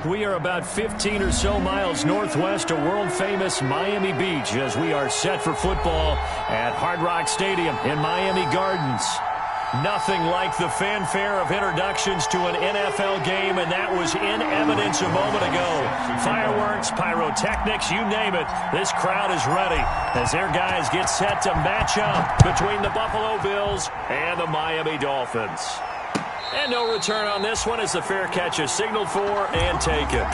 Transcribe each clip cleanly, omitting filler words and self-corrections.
We are about 15 or so miles northwest of world-famous Miami Beach as we are set for football at Hard Rock Stadium in Miami Gardens. Nothing like the fanfare of introductions to an NFL game, and that was in evidence a moment ago. Fireworks, pyrotechnics, you name it. This crowd is ready as their guys get set to match up between the Buffalo Bills and the Miami Dolphins. And no return on this one as the fair catch is signaled for and taken.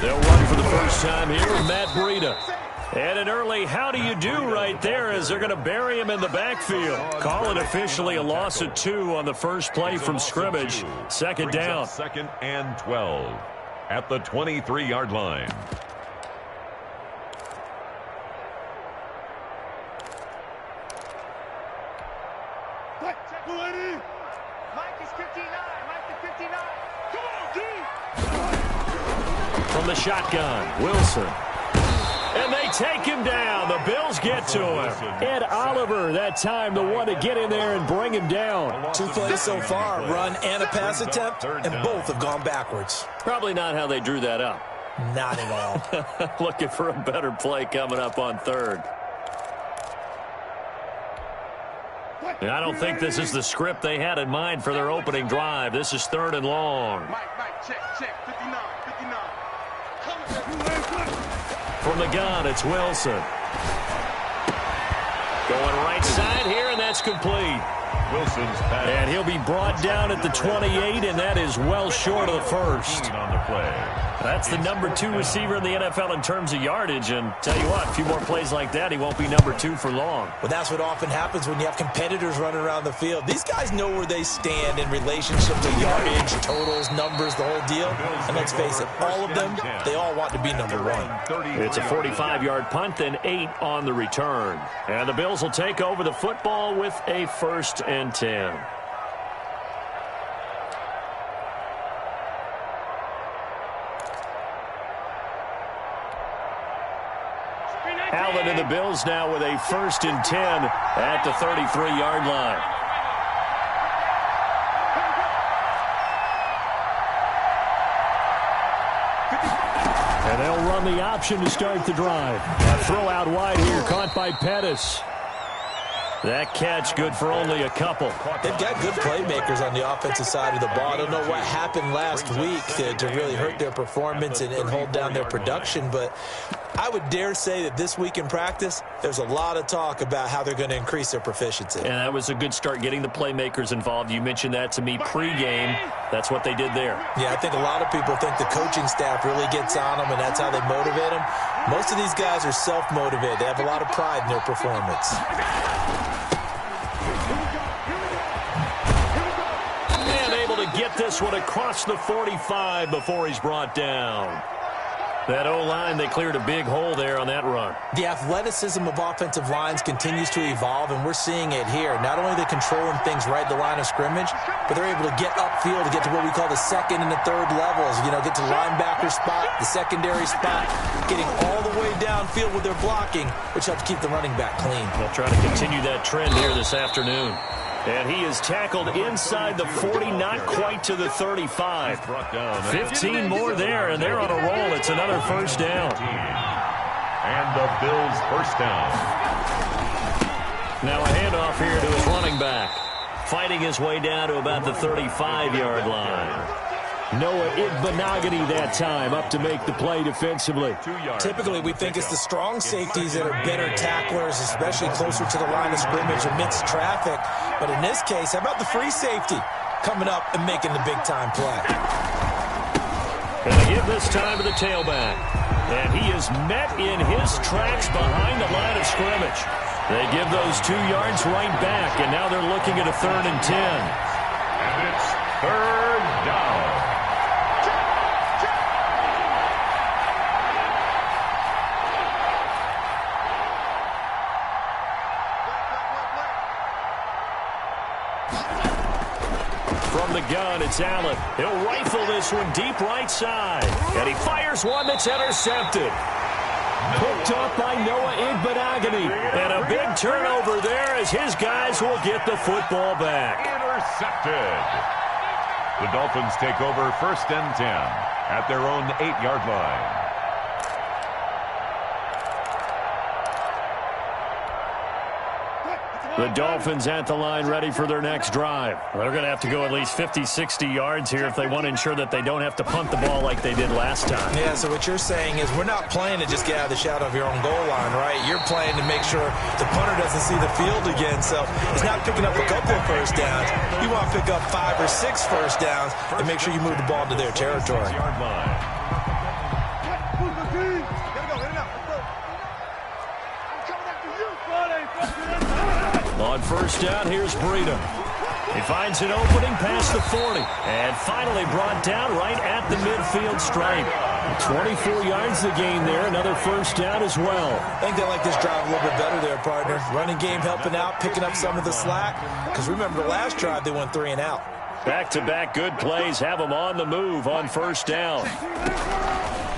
They'll run for the first time here with Matt Breida. And an early how do you do right there as they're going to bury him in the backfield. Call it officially a loss of 2 on the first play from scrimmage. Second down. Second and 12 at the 23-yard line. From the shotgun, Wilson. And they take him down. The Bills get to him. Ed Oliver, that time, the one to get in there and bring him down. 2 plays so far, run and a pass attempt, and both have gone backwards. Probably not how they drew that up. Not at all. Looking for a better play coming up on third. And I don't think this is the script they had in mind for their opening drive. This is 3rd and long. Mike, check, 59. From the gun, it's Wilson. Going right side here, and that's complete. Wilson's pass. And he'll be brought down at the 28, and that is well short of the first. On the play. That's the number 2 receiver in the NFL in terms of yardage, and tell you what, a few more plays like that, he won't be number 2 for long. Well, that's what often happens when you have competitors running around the field. These guys know where they stand in relationship to yardage, totals, numbers, the whole deal. And let's face it, all of them, they all want to be number 1. It's a 45-yard punt, then 8 on the return. And the Bills will take over the football with a 1st and 10. Allen and the Bills now with a 1st and 10 at the 33-yard line. And they'll run the option to start the drive. A throw out wide here caught by Pettis. That catch good for only a couple. They've got good playmakers on the offensive side of the ball. I don't know what happened last week to really hurt their performance and hold down their production, but I would dare say that this week in practice, there's a lot of talk about how they're going to increase their proficiency. And that was a good start getting the playmakers involved. You mentioned that to me pregame. That's what they did there. Yeah, I think a lot of people think the coaching staff really gets on them, and that's how they motivate them. Most of these guys are self-motivated. They have a lot of pride in their performance. Get this one across the 45 before he's brought down. That O-line, they cleared a big hole there on that run. The athleticism of offensive lines continues to evolve, and we're seeing it here. Not only are they controlling things right at the line of scrimmage, but they're able to get upfield to get to what we call the 2nd and the 3rd levels. You know, get to linebacker spot, the secondary spot, getting all the way downfield with their blocking, which helps keep the running back clean. They'll try to continue that trend here this afternoon. And he is tackled inside the 40, not quite to the 35. 15 more there, and they're on a roll. It's another 1st down. And the Bills' 1st down. Now a handoff here to his running back. Fighting his way down to about the 35-yard line. Noah Igbenogany that time up to make the play defensively. Typically, we think it's the strong safeties that are better tacklers, especially closer to the line of scrimmage amidst traffic. But in this case, how about the free safety coming up and making the big-time play? And they give this time to the tailback. And he is met in his tracks behind the line of scrimmage. They give those 2 yards right back, and now they're looking at a 3rd and 10. And it's 3rd down. gun, it's Allen. He'll rifle this one deep right side. And he fires one that's intercepted. Picked up by Noah Igbenogany. And a big turnover there as his guys will get the football back. Intercepted. The Dolphins take over 1st and 10 at their own 8-yard line. The Dolphins at the line ready for their next drive. They're going to have to go at least 50, 60 yards here if they want to ensure that they don't have to punt the ball like they did last time. Yeah, so what you're saying is we're not playing to just get out of the shadow of your own goal line, right? You're playing to make sure the punter doesn't see the field again. So it's not picking up a couple of first downs. You want to pick up 5 or 6 first downs and make sure you move the ball to their territory. 6-yard line. On first down, here's Breida. He finds an opening past the 40. And finally brought down right at the midfield stripe. 24 yards the gain there. Another first down as well. I think they like this drive a little bit better there, partner. Running game helping out, picking up some of the slack. Because remember the last drive, they went 3 and out. Back-to-back good plays have them on the move on first down.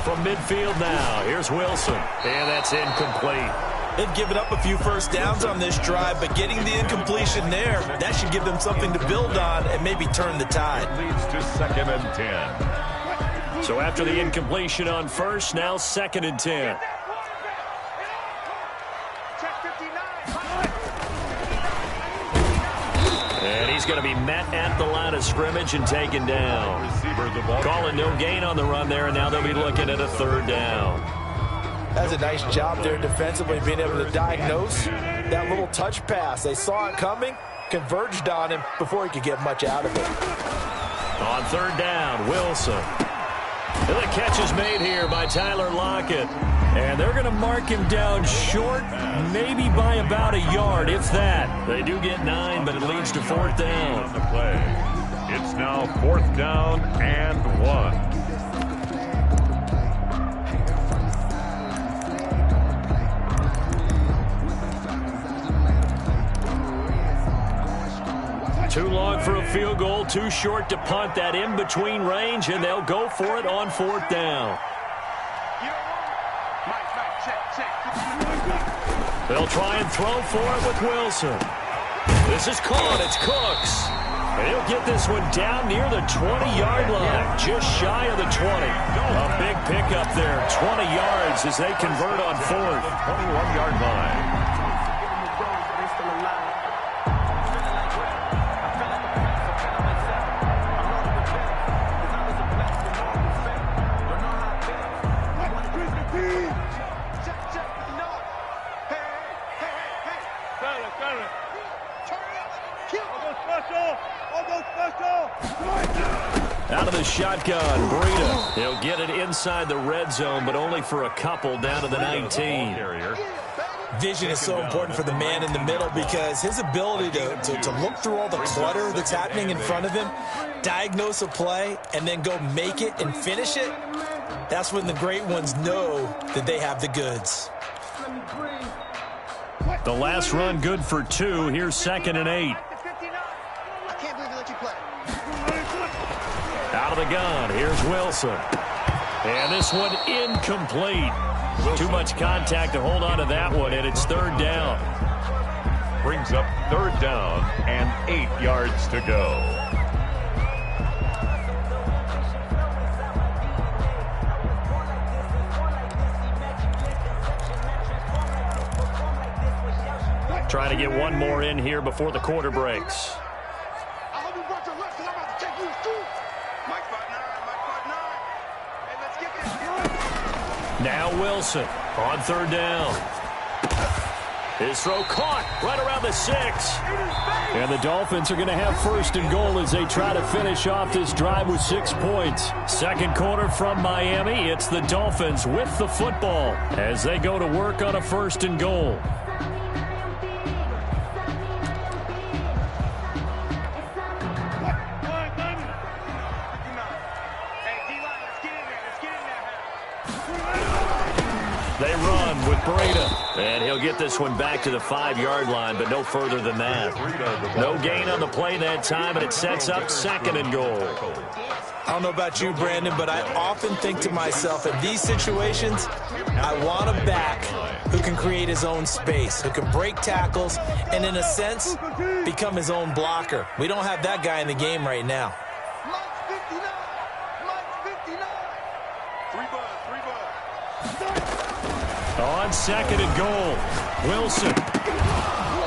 From midfield now, here's Wilson. And that's incomplete. They've given up a few first downs on this drive, but getting the incompletion there, that should give them something to build on and maybe turn the tide. Leads to 2nd and 10. So after the incompletion on first, now 2nd and 10. And he's going to be met at the line of scrimmage and taken down. Receiver the ball. Calling no gain on the run there, and now they'll be looking at a 3rd down. That's a nice job there defensively, being able to diagnose that little touch pass. They saw it coming, converged on him before he could get much out of it. On 3rd down, Wilson. And the catch is made here by Tyler Lockett. And they're going to mark him down short, maybe by about a yard, if that. They do get 9, but it leads to 4th down. On the play. It's now 4th down and 1. Too long for a field goal, too short to punt. That in-between range, and they'll go for it on 4th down. They'll try and throw for it with Wilson. This is caught. It's Cooks. And he'll get this one down near the 20-yard line, just shy of the 20. A big pickup there, 20 yards as they convert on 4th. 21-yard line. Out of the shotgun, Breida. He'll get it inside the red zone, but only for a couple down to the 19. Vision is so important for the man in the middle because his ability to look through all the clutter that's happening in front of him, diagnose a play, and then go make it and finish it, that's when the great ones know that they have the goods. The last run good for 2. Here's 2nd and 8. Out of the gun, here's Wilson. And this one incomplete. Too much contact to hold on to that one, and it's 3rd down. Brings up 3rd down and 8 yards to go. Trying to get one more in here before the quarter breaks. Now Wilson on 3rd down. His throw caught right around the 6. And the Dolphins are going to have 1st and goal as they try to finish off this drive with 6 points. Second quarter from Miami. It's the Dolphins with the football as they go to work on a 1st and goal. They run with Breda. And he'll get this one back to the 5-yard line, but no further than that. No gain on the play that time, and it sets up 2nd and goal. I don't know about you, Brandon, but I often think to myself, in these situations, I want a back who can create his own space, who can break tackles, and in a sense, become his own blocker. We don't have that guy in the game right now. On 2nd and goal, Wilson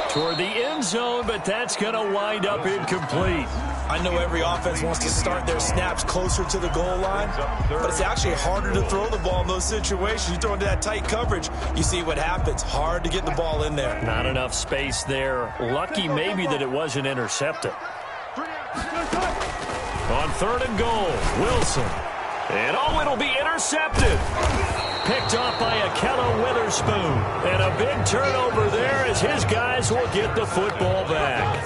toward the end zone, but that's going to wind up incomplete. I know every offense wants to start their snaps closer to the goal line, but it's actually harder to throw the ball in those situations. You throw into that tight coverage, you see what happens. Hard to get the ball in there. Not enough space there. Lucky maybe that it wasn't intercepted. On 3rd and goal, Wilson. And it'll be intercepted. Picked off by Akella Witherspoon. And a big turnover there as his guys will get the football back.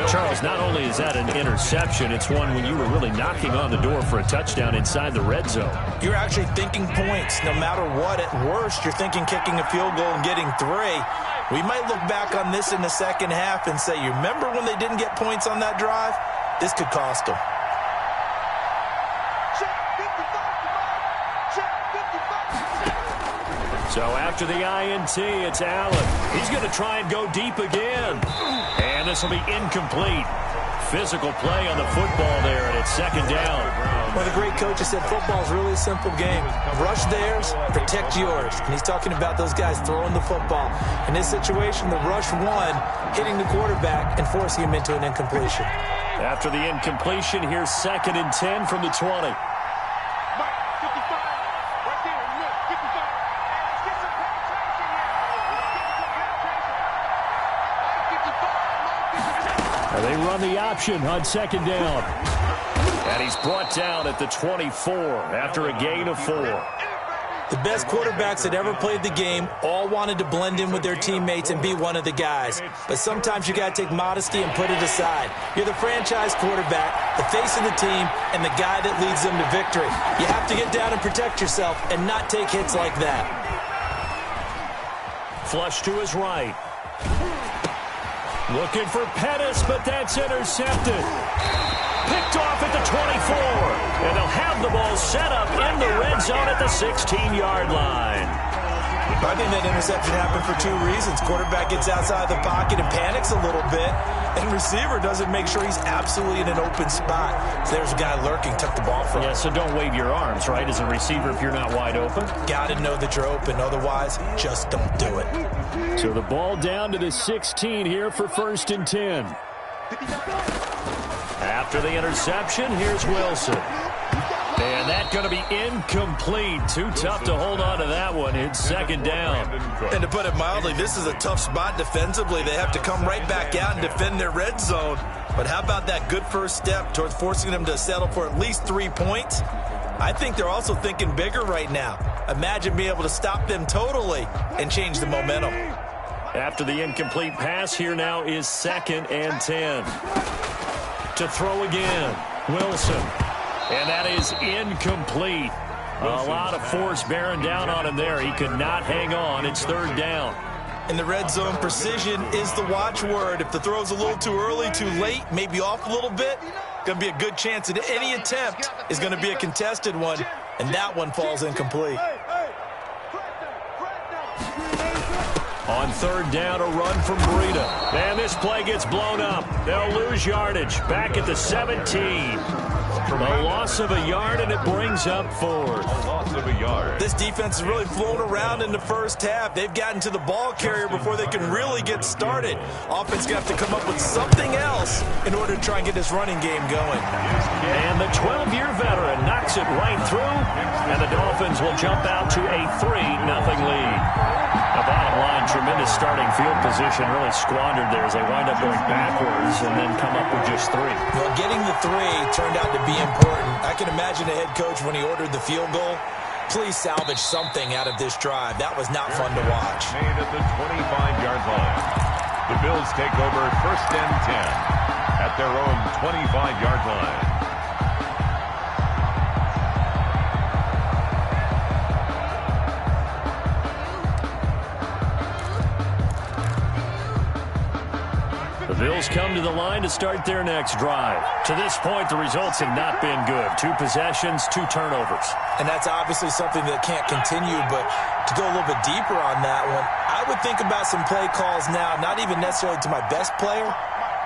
Charles, not only is that an interception, it's one when you were really knocking on the door for a touchdown inside the red zone. You're actually thinking points no matter what. At worst, you're thinking kicking a field goal and getting 3. We might look back on this in the second half and say, you remember when they didn't get points on that drive? This could cost them. So after the INT, it's Allen. He's going to try and go deep again. And this will be incomplete. Physical play on the football there, and it's 2nd down. Well, the great coach has said football's really a simple game. Rush theirs, protect yours. And he's talking about those guys throwing the football. In this situation, the rush one, hitting the quarterback and forcing him into an incompletion. After the incompletion, here's 2nd and 10 from the 20. They run the option on 2nd down. And he's brought down at the 24 after a gain of 4. The best quarterbacks that ever played the game all wanted to blend in with their teammates and be one of the guys. But sometimes you got to take modesty and put it aside. You're the franchise quarterback, the face of the team, and the guy that leads them to victory. You have to get down and protect yourself and not take hits like that. Flush to his right. Looking for Pettis, but that's intercepted. Picked off at the 24. And they'll have the ball set up in the red zone at the 16-yard line. I think that interception happened for 2 reasons. Quarterback gets outside the pocket and panics a little bit. And receiver doesn't make sure he's absolutely in an open spot. So there's a guy lurking, took the ball from him. Yeah, so don't wave your arms, right, as a receiver if you're not wide open. Got to know that you're open. Otherwise, just don't do it. So the ball down to the 16 here for 1st and 10. After the interception, here's Wilson. And that's going to be incomplete. Too tough to hold on to that one. It's 2nd down. And to put it mildly, this is a tough spot defensively. They have to come right back out and defend their red zone. But how about that good first step towards forcing them to settle for at least 3 points? I think they're also thinking bigger right now. Imagine being able to stop them totally and change the momentum. After the incomplete pass, here now is 2nd and 10. To throw again, Wilson. And that is incomplete. A lot of force bearing down on him there. He could not hang on. It's 3rd down. In the red zone, precision is the watchword. If the throw's a little too early, too late, maybe off a little bit, going to be a good chance that any attempt is going to be a contested one, and that one falls incomplete. On 3rd down, a run from Breda. And this play gets blown up. They'll lose yardage. Back at the 17. A loss of a yard, and it brings up 4th. Loss of a yard. This defense has really flown around in the first half. They've gotten to the ball carrier before they can really get started. Offense going to have to come up with something else in order to try and get this running game going. And the 12-year veteran knocks it right through, and the Dolphins will jump out to a 3-0 lead. The bottom line, tremendous starting field position, really squandered there as they wind up going backwards and then come up with just 3. Well, getting the 3 turned out to be important. I can imagine the head coach when he ordered the field goal. Please salvage something out of this drive. That was not fun to watch. Made at the 25-yard line. The Bills take over 1st and 10 at their own 25-yard line. Bills come to the line to start their next drive. To this point, the results have not been good. 2 possessions, 2 turnovers. And that's obviously something that can't continue, but to go a little bit deeper on that one, I would think about some play calls now, not even necessarily to my best player,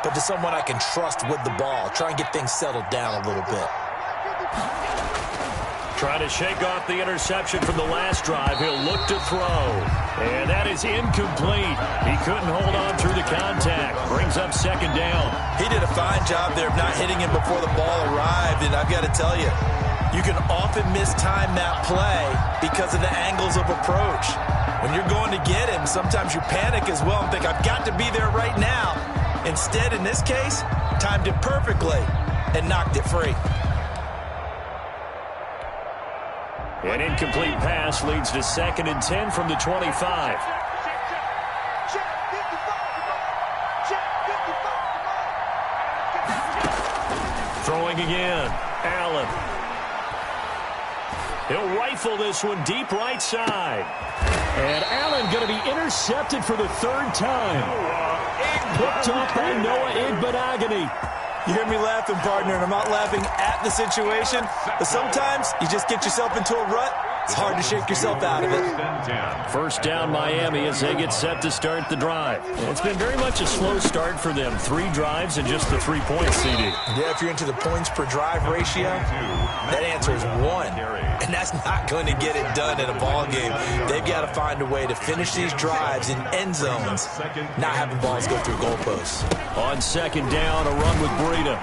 but to someone I can trust with the ball. Try and get things settled down a little bit. Trying to shake off the interception from the last drive. He'll look to throw. And that is incomplete. He couldn't hold on through the contact. Brings up second down. He did a fine job there of not hitting him before the ball arrived. And I've got to tell you, you can often mistime that play because of the angles of approach. When you're going to get him, sometimes you panic as well and think, I've got to be there right now. Instead, in this case, timed it perfectly and knocked it free. An incomplete pass leads to 2nd and 10 from the 25. Throwing again. Allen. He'll rifle this one deep right side. And Allen going to be intercepted for the 3rd time. Picked off by Noah Igbenogany. You hear me laughing, partner, and I'm not laughing at the situation, but sometimes you just get yourself into a rut. It's hard to shake yourself out of it. First down Miami as they get set to start the drive. It's been very much a slow start for them. 3 drives and just the 3 points, CD. Yeah, if you're into the points per drive ratio, that answer is 1. And that's not going to get it done in a ball game. They've got to find a way to finish these drives in end zones, not having balls go through goalposts. On 2nd down, a run with Breida.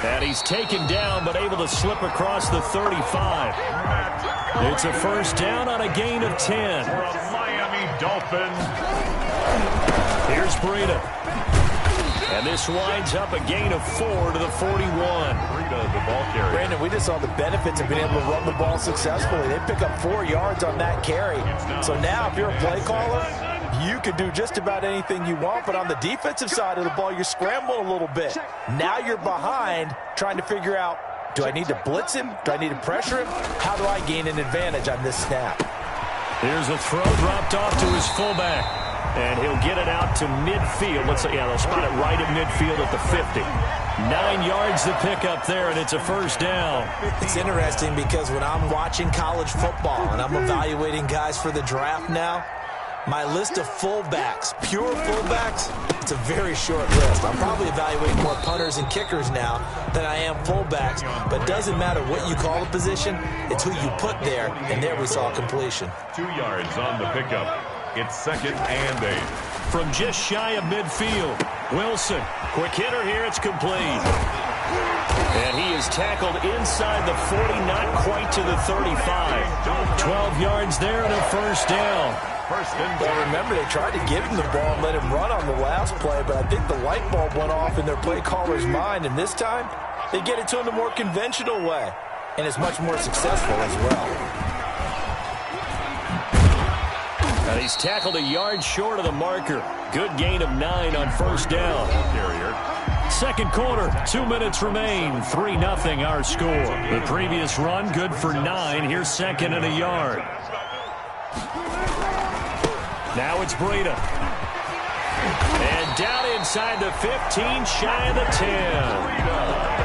And he's taken down, but able to slip across the 35. It's a first down on a gain of 10. For a Miami Dolphin. Here's Breida. And this winds up a gain of 4 to the 41. Breida, the ball carrier. Brandon, we just saw the benefits of being able to run the ball successfully. They pick up 4 yards on that carry. So now, if you're a play caller, you can do just about anything you want, but on the defensive side of the ball, you're scrambling a little bit. Now you're behind, trying to figure out, do I need to blitz him? Do I need to pressure him? How do I gain an advantage on this snap? Here's a throw dropped off to his fullback. And he'll get it out to midfield. They'll spot it right at midfield at the 50. 9 yards to pick up there, and it's a first down. It's interesting because when I'm watching college football and I'm evaluating guys for the draft now, my list of fullbacks, pure fullbacks, it's a very short list. I'm probably evaluating more punters and kickers now than I am fullbacks, but it doesn't matter what you call a position, it's who you put there, and there we saw completion. 2 yards on the pickup. It's 2nd and 8. From just shy of midfield, Wilson, quick hitter here, it's complete. And he is tackled inside the 40, not quite to the 35. 12 yards there and a first down. Well, remember, they tried to give him the ball and let him run on the last play, but I think the light bulb went off in their play caller's mind, and this time they get it to him the more conventional way, and it's much more successful as well. And he's tackled a yard short of the marker. Good gain of 9 on first down. Second quarter, 2 minutes remain. 3-0 our score. The previous run good for 9. Here's 2nd and a yard. Now it's Breida. And down inside the 15, shy of the 10.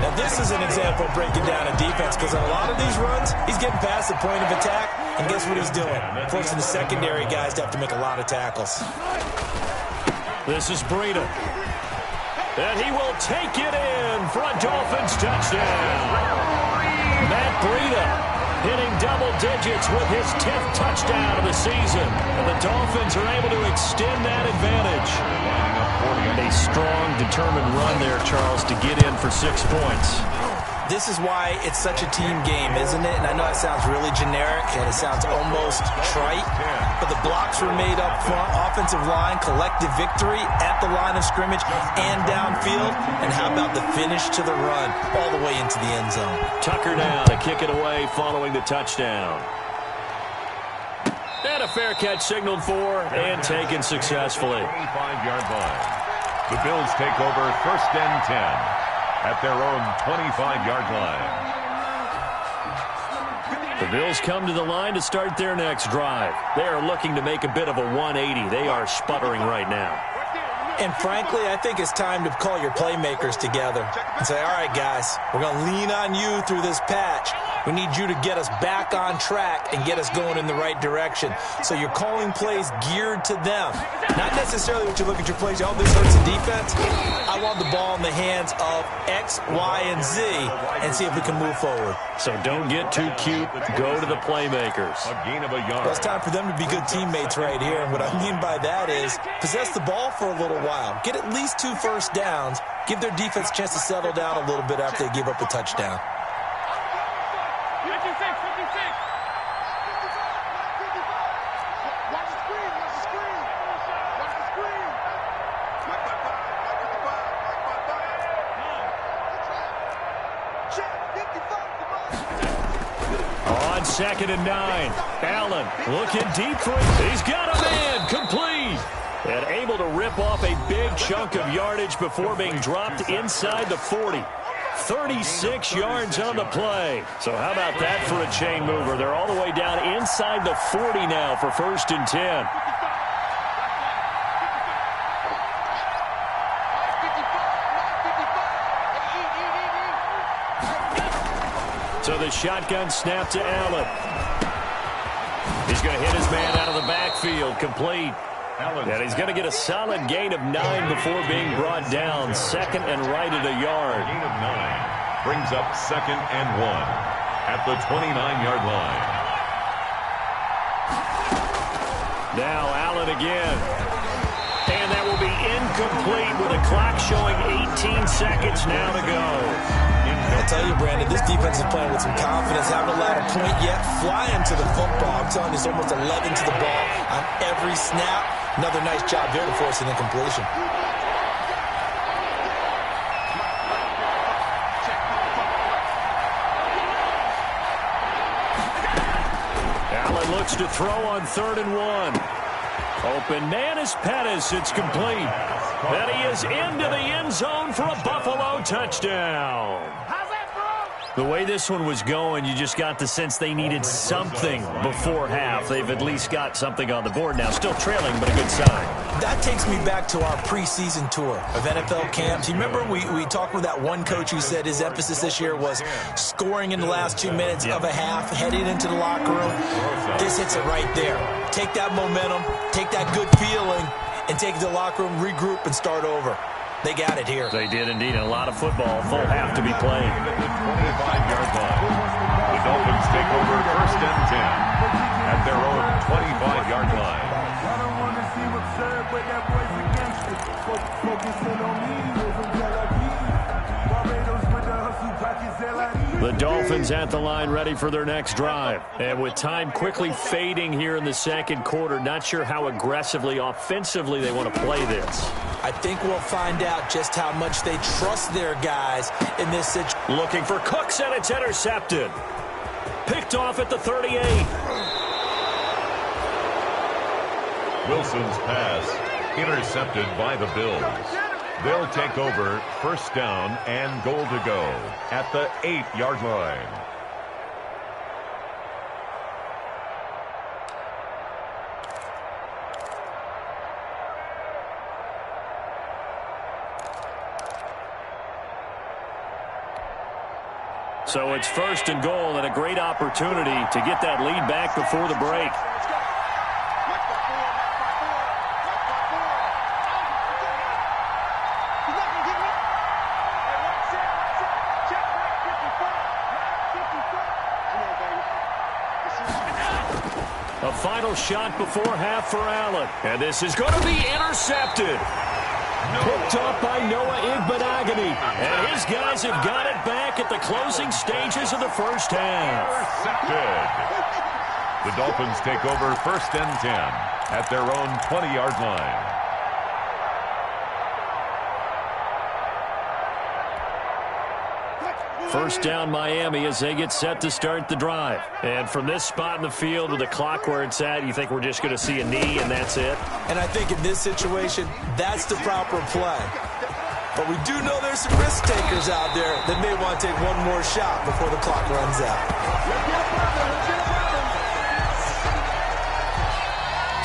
Now this is an example of breaking down a defense, because on a lot of these runs, he's getting past the point of attack, and guess what he's doing? Forcing the secondary guys to have to make a lot of tackles. This is Breida. And he will take it in for a Dolphins touchdown. Matt Breida hitting double digits with his 10th touchdown of the season. And the Dolphins are able to extend that advantage. A strong, determined run there, Charles, to get in for 6 points. This is why it's such a team game, isn't it? And I know it sounds really generic and it sounds almost trite, but the blocks were made up front, offensive line, collective victory at the line of scrimmage and downfield. And how about the finish to the run all the way into the end zone? Tucker now to kick it away following the touchdown. And a fair catch signaled for and taken successfully. 25-yard line. The Bills take over 1st and 10. At their own 25-yard line. The Bills come to the line to start their next drive. They are looking to make a bit of a 180. They are sputtering right now. And frankly, I think it's time to call your playmakers together and say, all right, guys, we're going to lean on you through this patch. We need you to get us back on track and get us going in the right direction. So you're calling plays geared to them. Not necessarily what you look at your plays, oh, this hurts the defense. I want the ball in the hands of X, Y, and Z and see if we can move forward. So don't get too cute. Go to the playmakers. A gain of a yard. Well, it's time for them to be good teammates right here. And what I mean by that is possess the ball for a little while. Get at least 2 first downs. Give their defense a chance to settle down a little bit after they give up a touchdown. On 2nd and 9, Allen looking deep for it. He's got a man, complete. And able to rip off a big chunk of yardage before being dropped inside the 40. 36 yards on the play. So how about that for a chain mover? They're all the way down inside the 40 now for 1st and 10. So the shotgun snap to Allen. He's going to hit his man out of the backfield, complete. And he's going to get a solid gain of 9 before being brought down. 2nd and right at a yard. Gain of 9 brings up 2nd and 1 at the 29-yard line. Now Allen again. And that will be incomplete with the clock showing 18 seconds now to go. I'll tell you, Brandon, this defense is playing with some confidence. Haven't allowed a point yet. Flying to the football. I'm telling you, it's almost 11 to the ball on every snap. Another nice job there to force an incompletion. Allen looks to throw on 3rd and 1. Open man is Pettis. It's complete. And he is into the end zone for a Buffalo touchdown. The way this one was going, you just got the sense they needed something before half. They've at least got something on the board now. Still trailing, but a good sign. That takes me back to our preseason tour of NFL camps. You remember we talked with that one coach who said his emphasis this year was scoring in the last 2 minutes of a half, heading into the locker room. This hits it right there. Take that momentum, take that good feeling, and take it to the locker room, regroup, and start over. They got it here. They did indeed. And a lot of football, full half to be played. At the 25-yard line. The Dolphins take over 1st and 10 at their own 25-yard line. I don't want to see what's served, but that boy's against it. Focusing on me, from Tel Aviv. Barbados with the hustle, pockets The Dolphins at the line ready for their next drive. And with time quickly fading here in the 2nd quarter, not sure how aggressively, offensively they want to play this. I think we'll find out just how much they trust their guys in this situation. Looking for Cooks, and it's intercepted. Picked off at the 38. Wilson's pass intercepted by the Bills. They'll take over 1st down and goal to go at the 8-yard line. So it's 1st and goal, and a great opportunity to get that lead back before the break. A final shot before half for Allen. And this is going to be intercepted. Picked off by Noah Igbenogany. And his guys have got it back at the closing stages of the 1st half. Intercepted. The Dolphins take over 1st and 10 at their own 20-yard line. First down Miami as they get set to start the drive. And from this spot in the field with the clock where it's at, you think we're just going to see a knee and that's it? And I think in this situation, that's the proper play. But we do know there's some risk takers out there that may want to take one more shot before the clock runs out.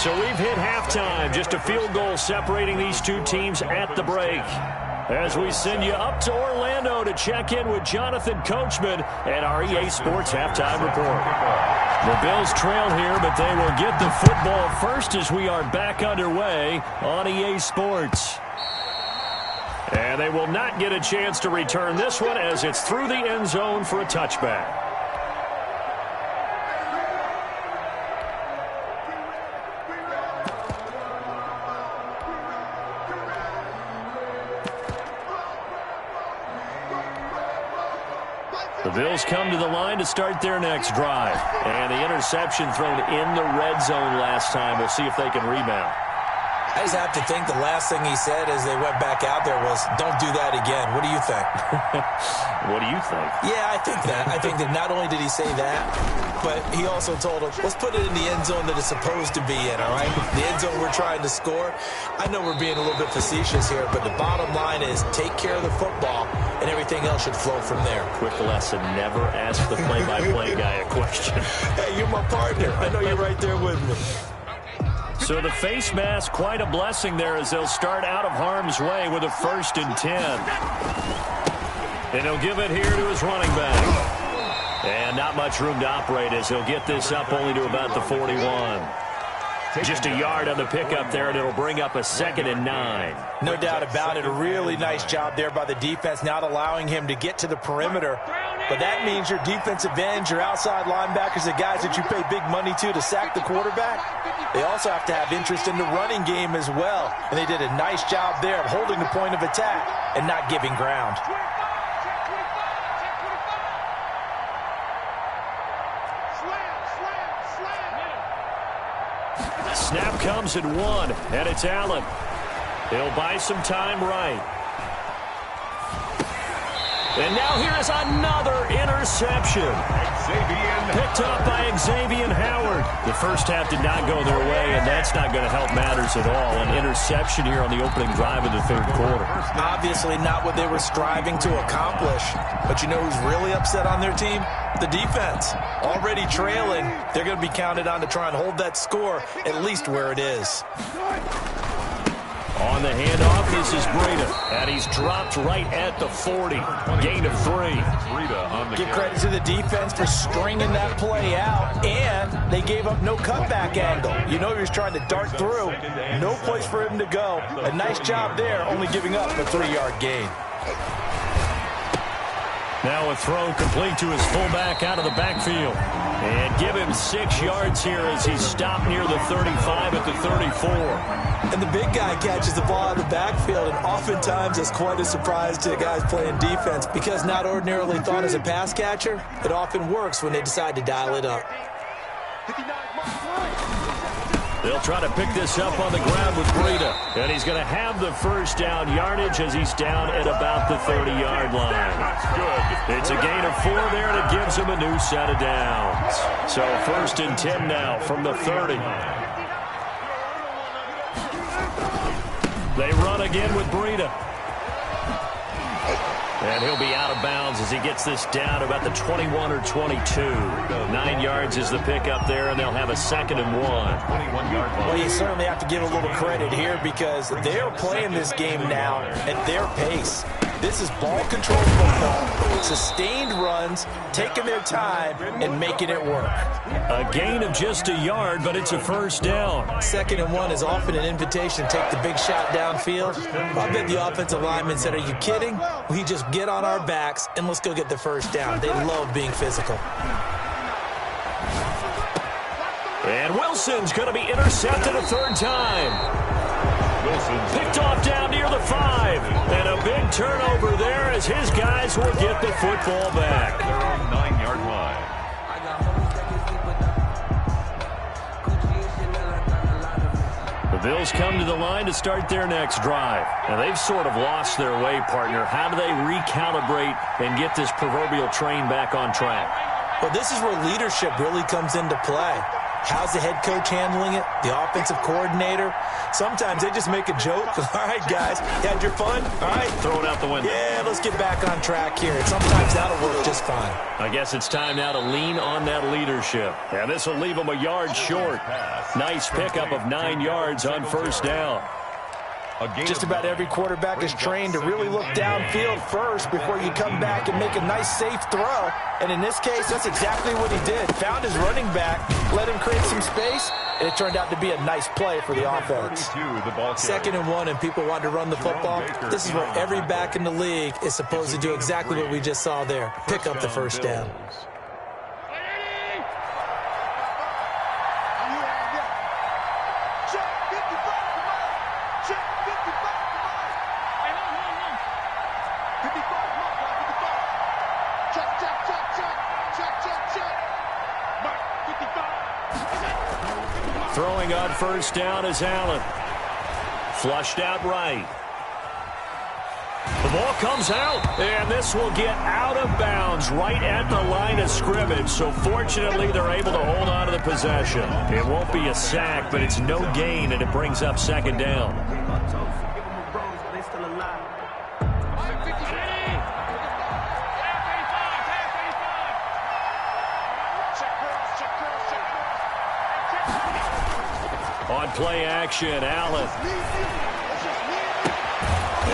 So we've hit halftime. Just a field goal separating these two teams at the break. As we send you up to Orlando to check in with Jonathan Coachman and our EA Sports Halftime Report. The Bills trail here, but they will get the football first as we are back underway on EA Sports. And they will not get a chance to return this one as it's through the end zone for a touchback. The Bills come to the line to start their next drive. And the interception thrown in the red zone last time. We'll see if they can rebound. I just have to think the last thing he said as they went back out there was, don't do that again. What do you think? What do you think? Yeah, I think that. I think that not only did he say that, but he also told him, let's put it in the end zone that it's supposed to be in, all right? The end zone we're trying to score. I know we're being a little bit facetious here, but the bottom line is take care of the football, and everything else should flow from there. Quick lesson, never ask the play-by-play guy a question. Hey, you're my partner. I know you're right there with me. So the face mask, quite a blessing there as they'll start out of harm's way with a 1st and 10. And he'll give it here to his running back. And not much room to operate as he'll get this up only to about the 41. Just a yard on the pickup there, and it'll bring up a 2nd and 9. No doubt about it. A really nice job there by the defense, not allowing him to get to the perimeter. But that means your defensive ends, your outside linebackers, the guys that you pay big money to sack the quarterback, they also have to have interest in the running game as well. And they did a nice job there of holding the point of attack and not giving ground. Snap comes at 1, and it's Allen. He'll buy some time right. And now here is another interception. Picked up by Xavier Howard. The first half did not go their way, and that's not going to help matters at all. An interception here on the opening drive of the 3rd quarter. Obviously not what they were striving to accomplish. But you know who's really upset on their team? The defense. Already trailing, they're going to be counted on to try and hold that score at least where it is. On the handoff, this is Breida, and he's dropped right at the 40. Gain of 3. Give credit to the defense for stringing that play out, and they gave up no cutback angle. You know he was trying to dart through. No place for him to go. A nice job there, only giving up a 3-yard gain. Now a throw complete to his fullback out of the backfield. And give him 6 yards here as he's stopped near the 35 at the 34. And the big guy catches the ball out of the backfield, and oftentimes it's quite a surprise to the guys playing defense because not ordinarily thought as a pass catcher, it often works when they decide to dial it up. They'll try to pick this up on the ground with Breida. And he's going to have the first down yardage as he's down at about the 30-yard line. It's a gain of 4 there, and it gives him a new set of downs. So 1st and 10 now from the 30. They run again with Breida. And he'll be out of bounds as he gets this down about the 21 or 22. 9 yards is the pickup there, and they'll have a 2nd and 1. Well, you certainly have to give a little credit here because they're playing this game now at their pace. This is ball control football, sustained runs, taking their time, and making it work. A gain of just a yard, but it's a 1st down. 2nd and 1 is often an invitation to take the big shot downfield. I bet the offensive lineman said, are you kidding? We just get on our backs and let's go get the 1st down. They love being physical. And Wilson's going to be intercepted a 3rd time. Picked off down near the 5. And a big turnover there as his guys will get the football back. Their own 9-yard line. The Bills come to the line to start their next drive. And they've sort of lost their way, partner. How do they recalibrate and get this proverbial train back on track? Well, this is where leadership really comes into play. How's the head coach handling it? The offensive coordinator? Sometimes they just make a joke. All right, guys, you had your fun? All right. Throw it out the window. Yeah, let's get back on track here. And sometimes that'll work just fine. I guess it's time now to lean on that leadership. And this will leave them a yard short. Nice pickup of 9 yards on first down. Just about every quarterback is trained to really look downfield first before you come back and make a nice, safe throw. And in this case, that's exactly what he did. Found his running back, let him create some space, and it turned out to be a nice play for the offense. 2nd and 1, and people want to run the football. This is where every back in the league is supposed to do exactly what we just saw there. Pick up the first down. Throwing on first down is Allen. Flushed out right. The ball comes out, and this will get out of bounds right at the line of scrimmage. So fortunately, they're able to hold on to the possession. It won't be a sack, but it's no gain, and it brings up 2nd down. On play action, Allen.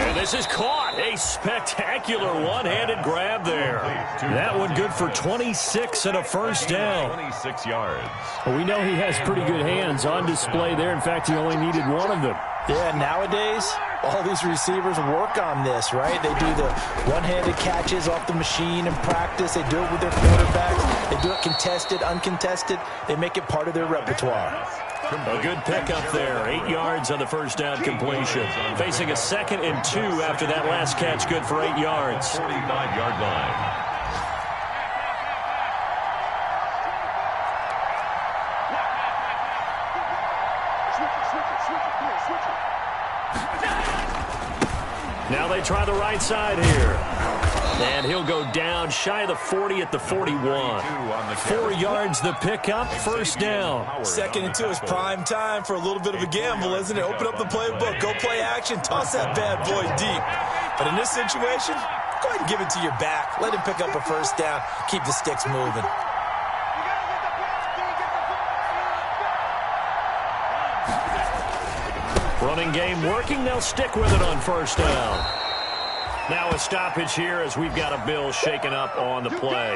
And this is caught. A spectacular one-handed grab there. That one good for 26 and a first down. 26 yards. Well, we know he has pretty good hands on display there. In fact, he only needed one of them. Yeah, nowadays, all these receivers work on this, right? They do the one-handed catches off the machine in practice. They do it with their quarterbacks. They do it contested, uncontested. They make it part of their repertoire. A good pickup there. 8 yards on the first down completion. Facing a 2nd and 2 after that last catch. Good for 8 yards. 45-yard line. Now they try the right side here. And he'll go down shy of the 40 at the 41. 4 yards the pickup, first down. 2nd and 2 is prime time for a little bit of a gamble, isn't it? Open up the playbook, go play action, toss that bad boy deep. But in this situation, go ahead and give it to your back. Let him pick up a first down, keep the sticks moving. Running game working, they'll stick with it on first down. Now a stoppage here as we've got a Bill shaken up on the play.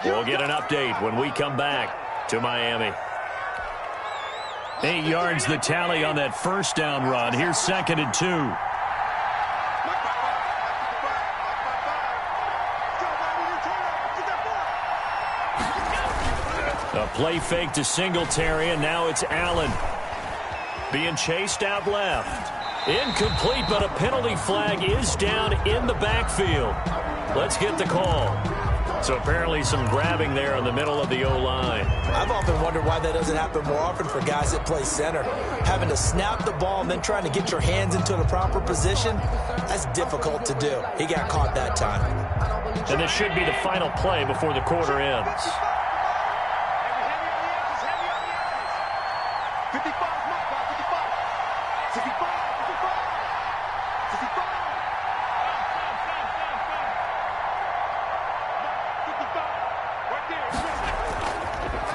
We'll get an update when we come back to Miami. 8 yards the tally on that first down run. Here's 2nd and 2. A play fake to Singletary, and now it's Allen. Being chased out left. Incomplete, but a penalty flag is down in the backfield. Let's get the call. So apparently some grabbing there in the middle of the O-line. I've often wondered why that doesn't happen more often for guys that play center. Having to snap the ball and then trying to get your hands into the proper position, that's difficult to do. He got caught that time. And this should be the final play before the quarter ends. 55.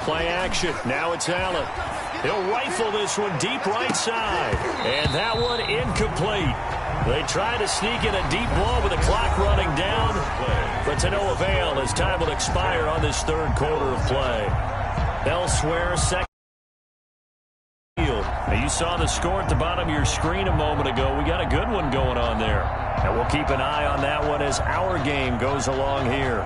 Play action. Now it's Allen. He'll rifle this one deep right side. And that one incomplete. They try to sneak in a deep ball with the clock running down. But to no avail as time will expire on this 3rd quarter of play. Elsewhere, 2nd. Now you saw the score at the bottom of your screen a moment ago. We got a good one going on there. And we'll keep an eye on that one as our game goes along here.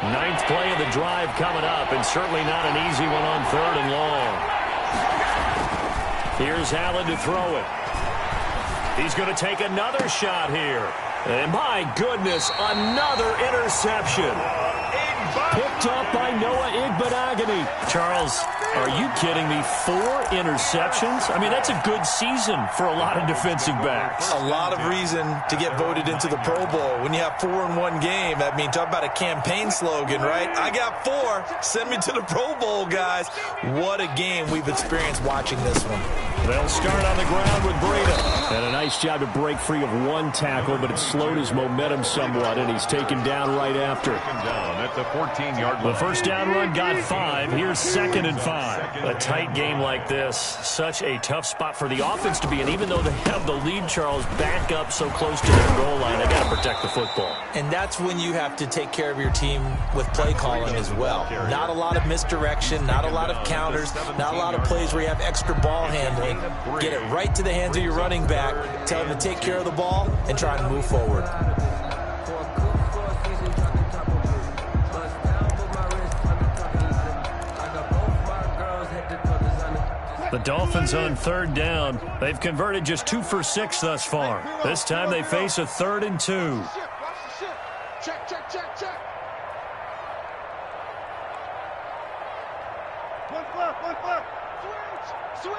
Ninth play of the drive coming up, and certainly not an easy one on 3rd and long. Here's Allen to throw it. He's going to take another shot here. And my goodness, another interception. Picked up by Noah Igbenogany. Charles, are you kidding me? 4 interceptions? I mean, that's a good season for a lot of defensive backs. A lot of reason to get voted into the Pro Bowl. When you have 4 in one game, I mean, talk about a campaign slogan, right? I got 4. Send me to the Pro Bowl, guys. What a game we've experienced watching this one. They'll start on the ground with Breida. And a nice job to break free of 1 tackle, but it slowed his momentum somewhat, and he's taken down right after. Down at the 14-yard line. The first down run got 5. Here's 2nd and 5. A tight game like this, such a tough spot for the offense to be in. Even though they have the lead, Charles, back up so close to their goal line, they got to protect the football. And that's when you have to take care of your team with play calling as well. Not a lot of misdirection, not a lot of counters, not a lot of plays where you have extra ball handling. Get it right to the hands of your running back, tell him to take care of the ball, and try and move forward. The Dolphins on 3rd down. They've converted just 2 for 6 thus far. This time they face a 3rd and 2. Check. One flip. Switch.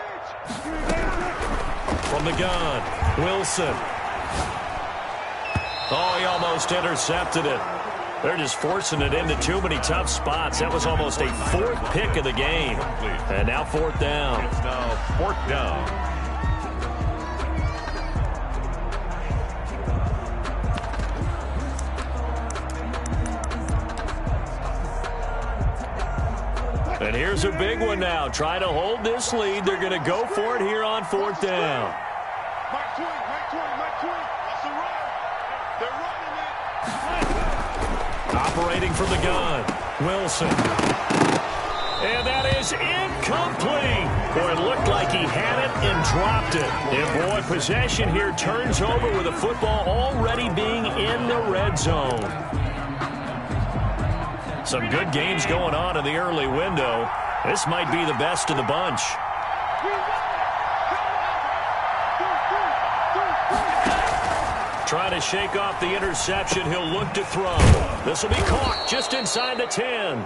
From the gun, Wilson. Oh, he almost intercepted it. They're just forcing it into too many tough spots. That was almost a 4th pick of the game. And now 4th down. It's now 4th down. And here's a big one now. Trying to hold this lead. They're going to go for it here on 4th down. Mike Twin. That's a run. They're running it. Operating from the gun, Wilson. And that is incomplete. Boy, it looked like he had it and dropped it. And boy, possession here turns over with the football already being in the red zone. Some good games going on in the early window. This might be the best of the bunch. Trying to shake off the interception. He'll look to throw. This will be caught just inside the 10.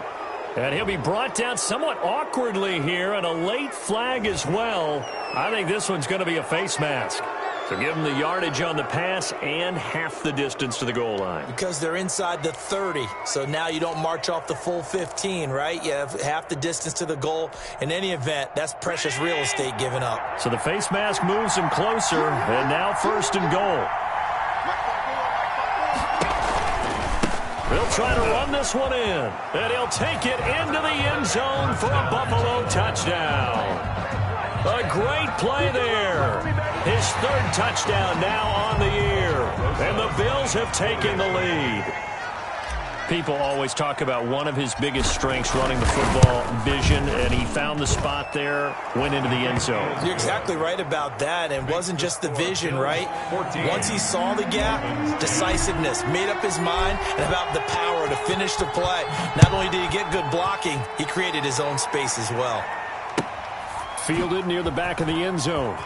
And he'll be brought down somewhat awkwardly here, and a late flag as well. I think this one's going to be a face mask. So give him the yardage on the pass and half the distance to the goal line. Because they're inside the 30, so now you don't march off the full 15, right? You have half the distance to the goal. In any event, that's precious real estate given up. So the face mask moves him closer, and now 1st and goal. They'll try to run this one in, and he'll take it into the end zone for a Buffalo touchdown. A great play there. His 3rd touchdown now on the year, and the Bills have taken the lead. People always talk about one of his biggest strengths, running the football, vision, and he found the spot there, went into the end zone. You're exactly right about that, and it wasn't just the vision, right? Once he saw the gap, decisiveness, made up his mind, and about the power to finish the play. Not only did he get good blocking, he created his own space as well. Fielded near the back of the end zone.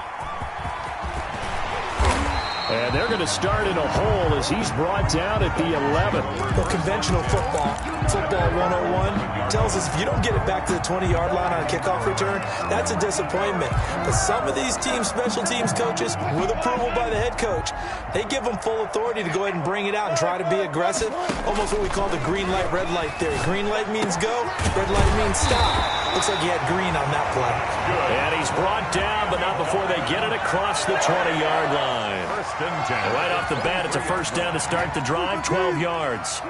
And they're going to start in a hole as he's brought down at the 11. Well, conventional football 101, tells us if you don't get it back to the 20-yard line on a kickoff return, that's a disappointment. But some of these teams, special teams coaches, with approval by the head coach, they give them full authority to go ahead and bring it out and try to be aggressive. Almost what we call the green light, red light theory. Green light means go, red light means stop. Looks like he had green on that play. And he's brought down, but not before they get it across the 20-yard line. Right off the bat, it's a 1st down to start the drive, 12 yards.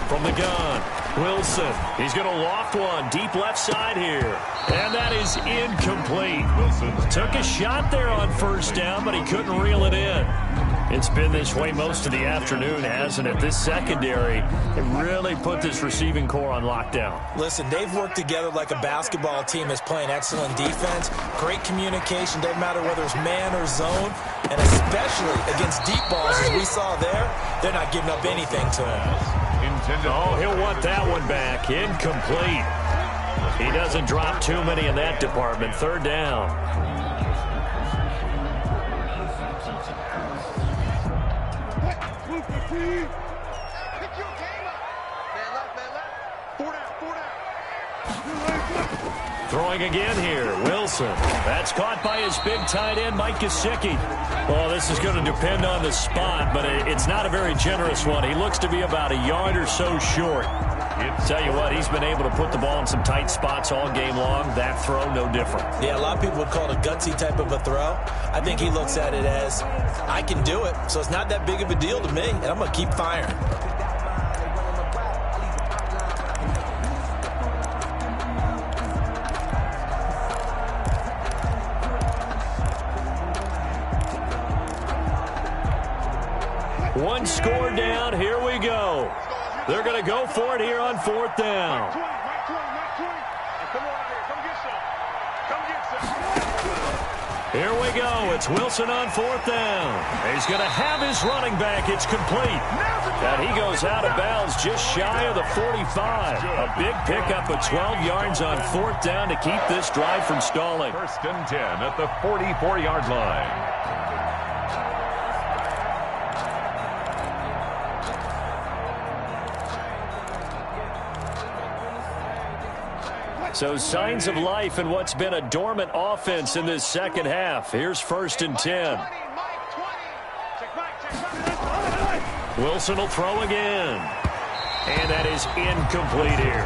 From the gun, Wilson. He's going to loft one deep left side here. And that is incomplete. Wilson took a shot there on 1st down, but he couldn't reel it in. It's been this way most of the afternoon, hasn't it? This secondary, it really put this receiving core on lockdown. Listen, they've worked together like a basketball team that's playing excellent defense. Great communication, doesn't matter whether it's man or zone. And especially against deep balls, as we saw there, they're not giving up anything to him. Oh, he'll want that one back. Incomplete. He doesn't drop too many in that department. 3rd down. Pick your game up. Man left, man left. Four down, four down. Throwing again here, Wilson. That's caught by his big tight end, Mike Gesicki. Well, this is going to depend on the spot, but it's not a very generous one. He looks to be about a yard or so short. Tell you what, he's been able to put the ball in some tight spots all game long. That throw, no different. Yeah, a lot of people would call it a gutsy type of a throw. I think he looks at it as, I can do it, so it's not that big of a deal to me, and I'm going to keep firing. One score down. Here we go. They're going to go for it here on fourth down. Come on out here. Come get some. Come get some. Here we go. It's Wilson on fourth down. He's going to have his running back. It's complete. And he goes out of bounds just shy of the 45. A big pickup of 12 yards on fourth down to keep this drive from stalling. First and 10 at the 44-yard line. So signs of life in what's been a dormant offense in this second half. Here's first and 10. Wilson will throw again. And that is incomplete here.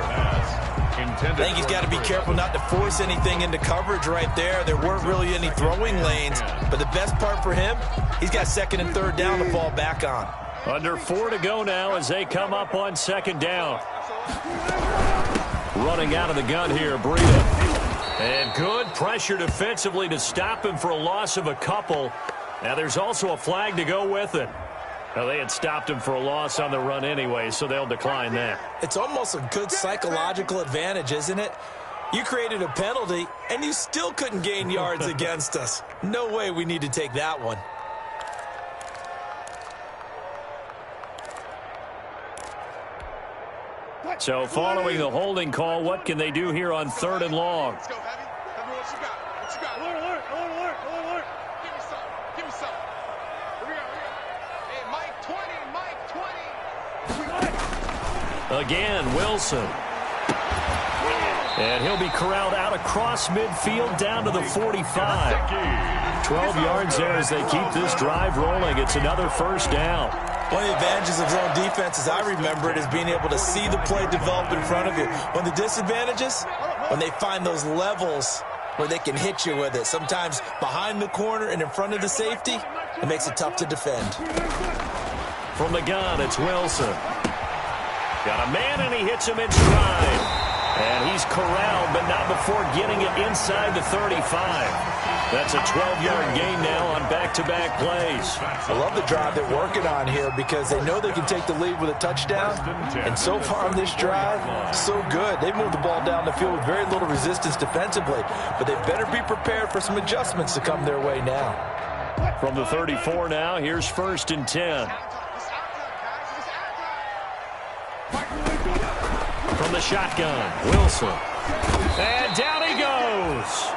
I think he's got to be careful not to force anything into coverage right there. There weren't really any throwing lanes. But the best part for him, he's got second and third down to fall back on. Under 4 to go now as they come up on second down. Running out of the gun here, Breida. And good pressure defensively to stop him for a loss of a couple. Now there's also a flag to go with it. Now they had stopped him for a loss on the run anyway, so they'll decline that. It's almost a good psychological advantage, isn't it? You created a penalty, and you still couldn't gain yards against us. No way we need to take that one. So following the holding call, what can they do here on third and long? Let's go, Heavy. Heavy, what you got? What you got? Alert, alert, alert, alert. Give me some. Give me some. Here we go, here we go. Hey, Mike 20, Mike 20. Again, Wilson. And he'll be corralled out across midfield down to the 45. 12 yards there as they keep this drive rolling. It's another first down. One of the advantages of zone defense, as I remember it, is being able to see the play develop in front of you. One of the disadvantages, when they find those levels where they can hit you with it. Sometimes behind the corner and in front of the safety, it makes it tough to defend. From the gun, it's Wilson. Got a man, and he hits him in stride. And he's corralled, but not before getting it inside the 35. That's a 12-yard gain now on back-to-back plays. I love the drive they're working on here because they know they can take the lead with a touchdown. And so far on this drive, so good. They moved the ball down the field with very little resistance defensively. But they better be prepared for some adjustments to come their way now. From the 34 now, here's first and 10. From the shotgun, Wilson. And down he goes.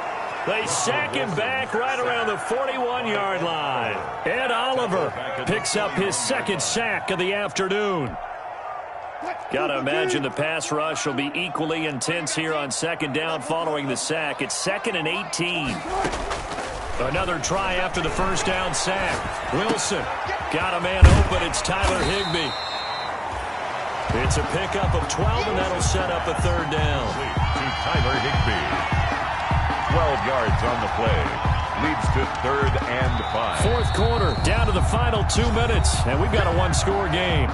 They sack him back right around the 41-yard line. Ed Oliver picks up his second sack of the afternoon. Got to imagine the pass rush will be equally intense here on second down following the sack. It's 2nd and 18. Another try after the first down sack. Wilson got a man open. It's Tyler Higbee. It's a pickup of 12, and that'll set up a third down. To Tyler Higbee. 12 yards on the play. Leads to 3rd and 5. Fourth quarter, down to the final 2 minutes, and we've got a one-score game.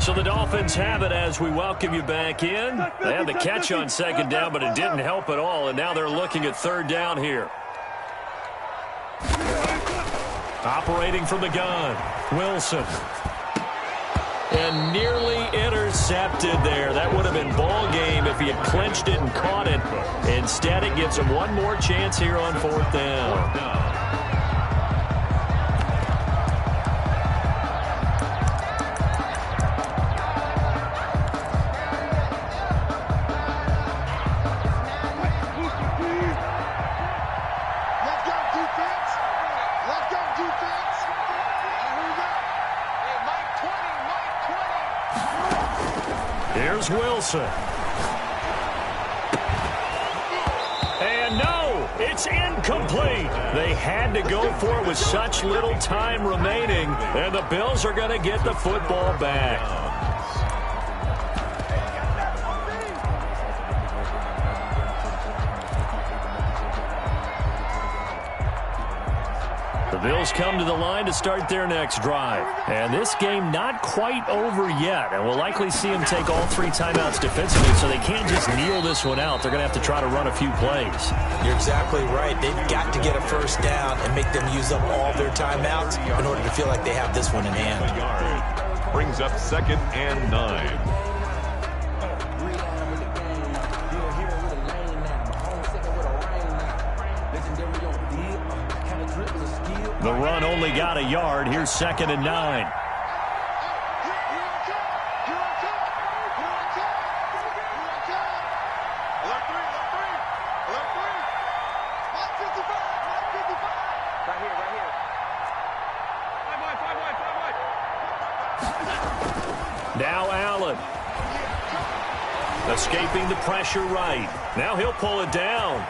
So the Dolphins have it as we welcome you back in. They had the catch on second down, but it didn't help at all, and now they're looking at third down here. Operating from the gun, Wilson. And nearly intercepted there. That would have been ball game if he had clinched it and caught it. Instead, it gives him one more chance here on fourth down. Here's Wilson. And no, it's incomplete. They had to go for it with such little time remaining, and the Bills are going to get the football back. The Bills come to the line to start their next drive. And this game not quite over yet. And we'll likely see them take all 3 timeouts defensively, so they can't just kneel this one out. They're going to have to try to run a few plays. You're exactly right. They've got to get a first down and make them use up all their timeouts in order to feel like they have this one in hand. Brings up 2nd and 9. The run only got a yard. Here's 2nd and 9. Now Allen. Escaping the pressure right. Now he'll pull it down.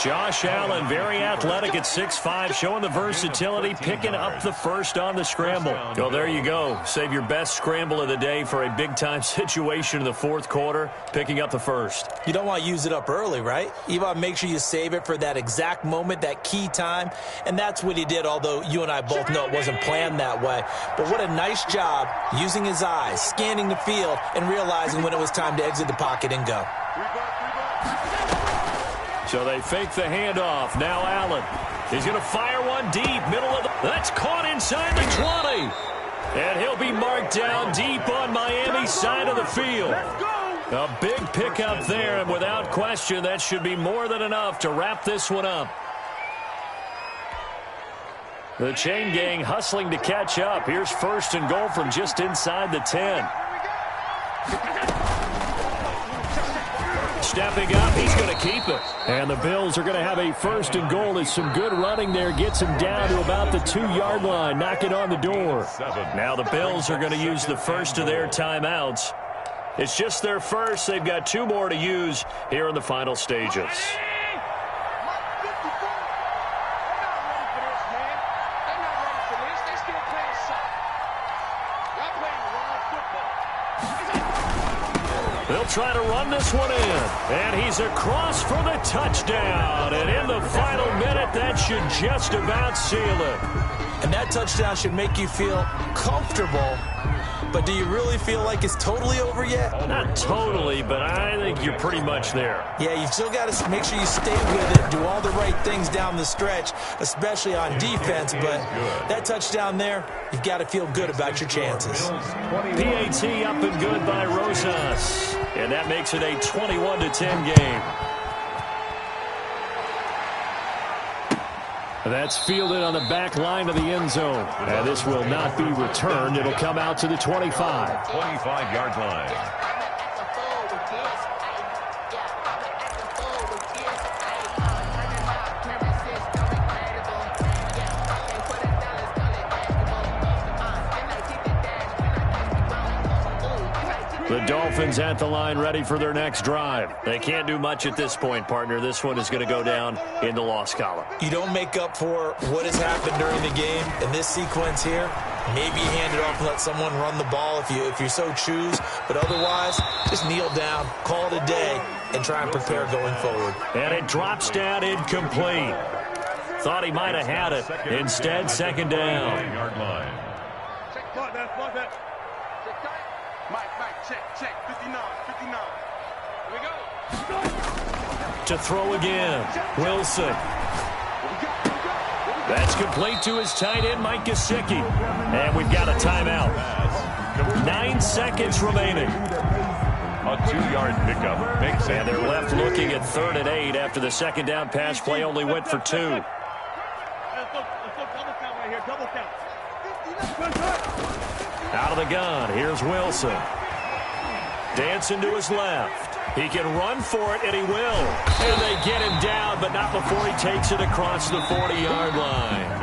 Josh Allen, very athletic at 6'5", showing the versatility, picking up the first on the scramble. Well, there you go. Save your best scramble of the day for a big-time situation in the 4th quarter, picking up the first. You don't want to use it up early, right? You want to make sure you save it for that exact moment, that key time, and that's what he did, although you and I both know it wasn't planned that way. But what a nice job using his eyes, scanning the field, and realizing when it was time to exit the pocket and go. So they fake the handoff. Now Allen. He's going to fire one deep. Middle of the... That's caught inside the 20. And he'll be marked down deep on Miami's side of the field. A big pickup there, and without question, that should be more than enough to wrap this one up. The chain gang hustling to catch up. Here's 1st and goal from just inside the 10. Stepping up, he's going to keep it. And the Bills are going to have a 1st and goal as some good running there gets him down to about the 2-yard line, knocking on the door. Now the Bills are going to use the first of their timeouts. It's just their first. They've got 2 more to use here in the final stages. They'll try to run this one in. And he's across for the touchdown. And in the final minute, that should just about seal it. And that touchdown should make you feel comfortable. But do you really feel like it's totally over yet? Not totally, but I think you're pretty much there. Yeah, you've still got to make sure you stay with it, do all the right things down the stretch, especially on defense. But that touchdown there, you've got to feel good about your chances. PAT up and good by Rosas. And that makes it a 21-10 game. That's fielded on the back line of the end zone. And this will not be returned. It'll come out to the 25. 25-yard line. The Dolphins at the line ready for their next drive. They can't do much at this point, partner. This one is going to go down in the loss column. You don't make up for what has happened during the game in this sequence here. Maybe hand it off and let someone run the ball if you so choose. But otherwise, just kneel down, call it a day, and try and prepare going forward. And it drops down incomplete. Thought he might have had it. Instead, 2nd down. Check, 59. Here we go. To throw again, Wilson. That's complete to his tight end, Mike Gesicki. And we've got a timeout. 9 seconds remaining. A 2-yard pickup makes it. And they're left looking at 3rd and 8 after the 2nd down pass play only went for 2. Out of the gun, here's Wilson. Dancing to his left. He can run for it, and he will. And they get him down, but not before he takes it across the 40-yard line.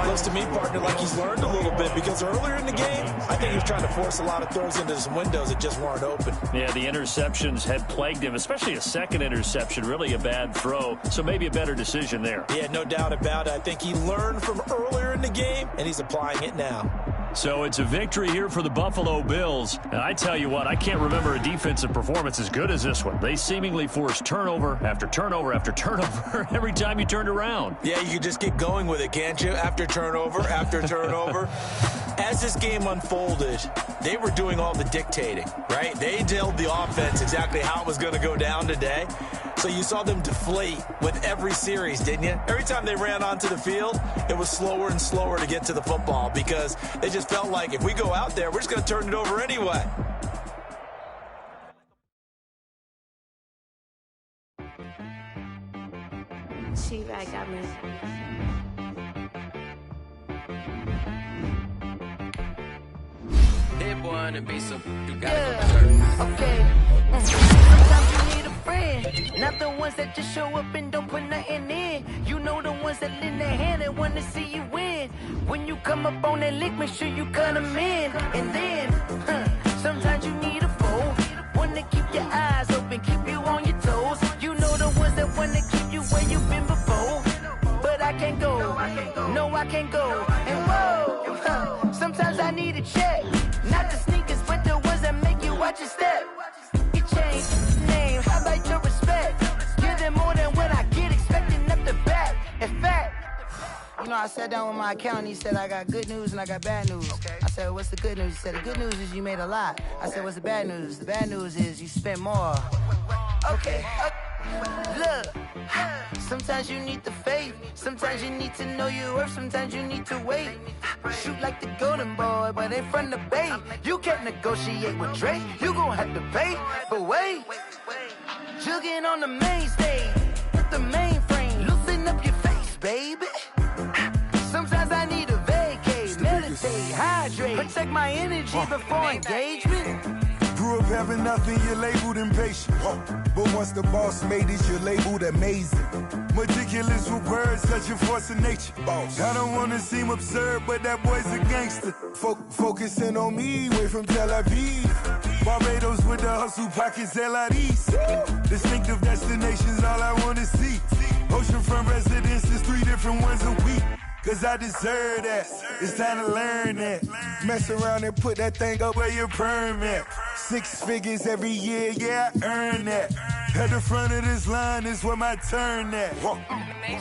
Looks to me, partner, like he's learned a little bit, because earlier in the game, I think he was trying to force a lot of throws into some windows that just weren't open. Yeah, the interceptions had plagued him, especially a second interception, really a bad throw. So maybe a better decision there. Yeah, no doubt about it. I think he learned from earlier in the game, and he's applying it now. So it's a victory here for the Buffalo Bills. And I tell you what, I can't remember a defensive performance as good as this one. They seemingly forced turnover after turnover after turnover every time you turned around. Yeah, you could just get going with it, can't you? After turnover, after turnover. As this game unfolded, they were doing all the dictating, right? They told the offense exactly how it was going to go down today. So you saw them deflate with every series, didn't you? Every time they ran onto the field, it was slower and slower to get to the football because they just felt like if we go out there, we're just going to turn it over anyway. She-Rag got me. Hit boy on the beat, so you gotta Yeah, okay. Sometimes you need a friend, not the ones that just show up and don't put nothing in. You know the ones that lend their hand and want to see you win. When you come up on that lick, make sure you cut them in. And then, sometimes you need a foe, one to keep your eyes open, keep you on your toes. You know the ones that want to keep you where you've been before. But I can't go, no I can't go. And whoa, sometimes I need a check. Not the sneakers, but the ones that make you watch your step. You change name, how about your respect? Give them more than what I get, expecting up the back. In fact, you know, I sat down with my accountant, he said I got good news and I got bad news. I said, what's the good news? He said, the good news is you made a lot. I said, what's the bad news? The bad news is you spent more. Okay. Look, sometimes you need the faith, sometimes you need to know your worth, sometimes you need to wait. Shoot like the golden boy, but ain't from the bay. You can't negotiate with Drake, you gon' have to pay. But wait, jugging on the main stage, with the mainframe, loosen up your face, baby. Sometimes I need a vacate, meditate, hydrate, protect my energy before engagement. Grew up having nothing, you're labeled impatient. But once the boss made it, you're labeled amazing. Meticulous with words, such a force of nature. I don't wanna seem absurd, but that boy's a gangster. Focusing on me, way from Tel Aviv. Barbados with the hustle pockets, LIDs. Distinctive destinations, all I wanna see. Oceanfront residences, 3 different ones a week. Cause I deserve that, it's time to learn that. Mess around and put that thing up where your permit. 6 figures every year, yeah, I earn that. At the front of this line is where my turn at.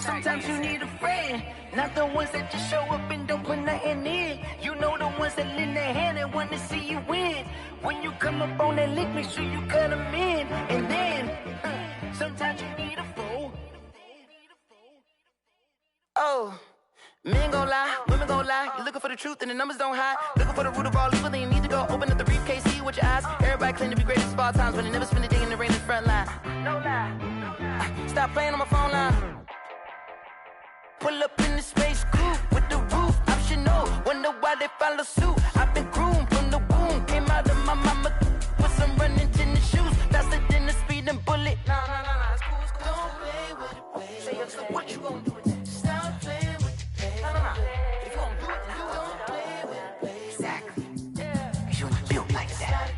Sometimes you need a friend, not the ones that just show up and don't put nothing in. You know the ones that lend their hand and want to see you win. When you come up on that lick, make sure you cut them in. And then, sometimes you need a foe. Oh. Men gon' lie, women gon' lie. You're looking for the truth and the numbers don't hide. Looking for the root of all evil, then you need to go open up the briefcase, see with your eyes. Everybody claim to be greatest of all times, but they never spend a day in the rain in the front line. No lie. Stop playing on my phone line. Pull up in the space coupe with the roof optional. Wonder why they follow suit. I've been groomed from the womb. Came out of my mama with some running tennis shoes. Faster than the speeding bullet. No, it's cool, it's cool. Don't play with it, baby. Say what you gon' do with that? Stop playing. If you don't do it, then you don't play with it, baby. Exactly. Cause you ain't built like that.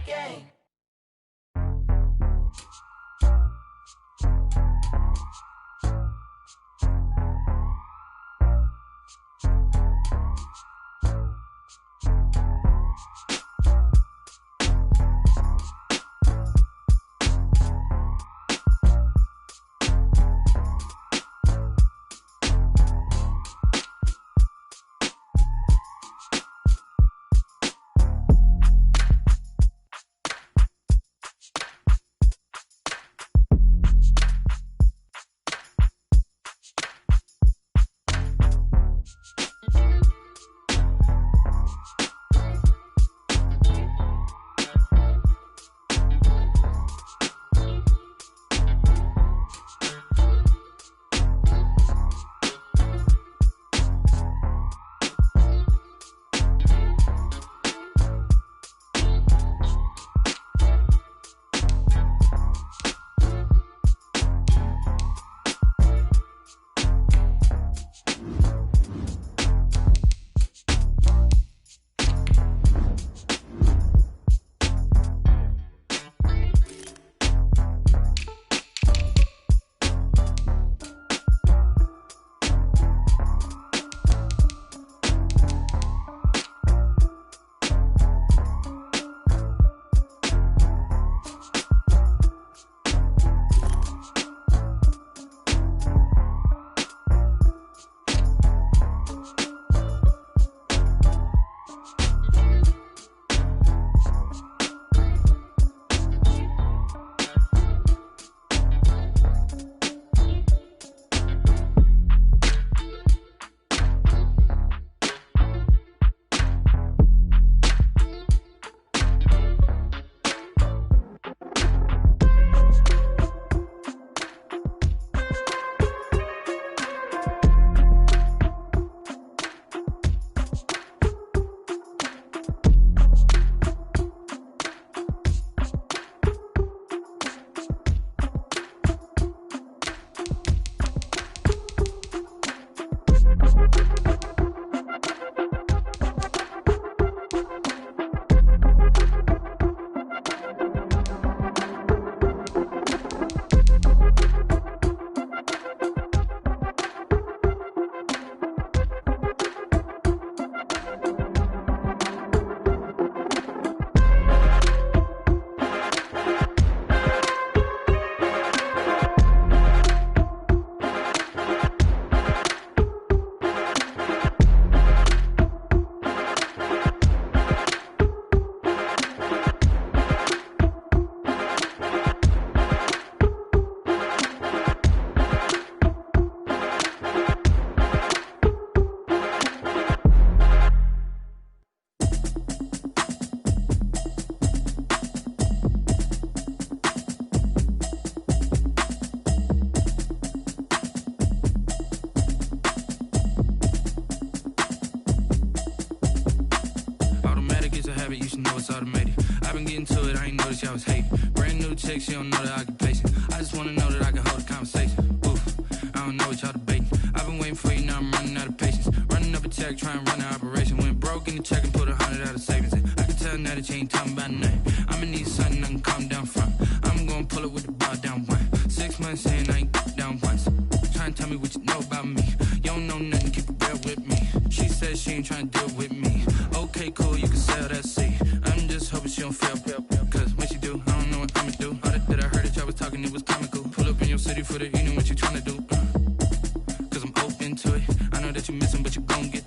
brand new chick, she don't know that I can patient. I just wanna know that I can hold a conversation. Oof, I don't know what y'all debating. I've been waiting for you, now I'm running out of patience. Running up a check, trying to run an operation. Went broke in the check and put 100 out of savings in. I can tell now that you ain't talking about nothing. I'ma need something I can calm down from. I'm gonna pull it with the bar down one. 6 months in, I ain't down once. Trying to tell me what you know about me. You don't know nothing, keep it real with me. She said she ain't trying to deal with me. Okay, cool, you can sell that seat. I'm just hoping she don't fail. Cause when she do, I don't know what I'ma do. All that I heard that y'all was talking, it was comical. Pull up in your city for the evening, what you trying to do? Cause I'm open to it. I know that you missing, but you gon' get